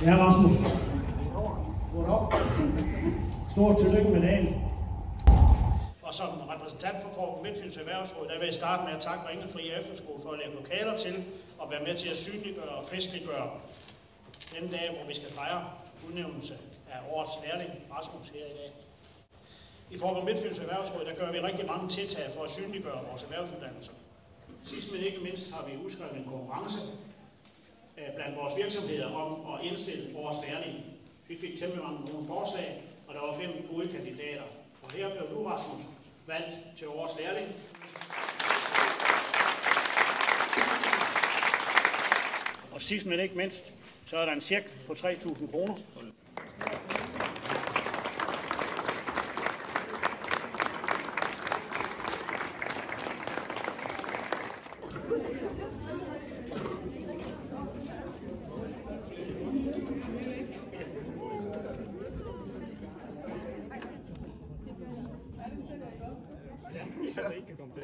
Ja, Rasmus. Goddag. Stort tillykke med dagen. Og som repræsentant for Faaborg Midtfyns Erhvervsråd, der vil jeg starte med at takke Ringe Frie Efterskole for at lægge lokaler til og være med til at synliggøre og festliggøre den dag, hvor vi skal fejre udnævnelse af årets lærling, Rasmus, her i dag. I Faaborg Midtfyns Erhvervsråd, der gør vi rigtig mange tiltag for at synliggøre vores erhvervsuddannelser. Sidst men ikke mindst har vi udskrevet en konkurrence blandt vores virksomheder om at indstille vores lærling. Vi fik temmelig mange gode forslag, og der var 5 gode kandidater. Og her blev du, Rasmus, valgt til årets lærling. Og sidst men ikke mindst, så er der en check på 3.000 kroner. Så det ikke kan komme til.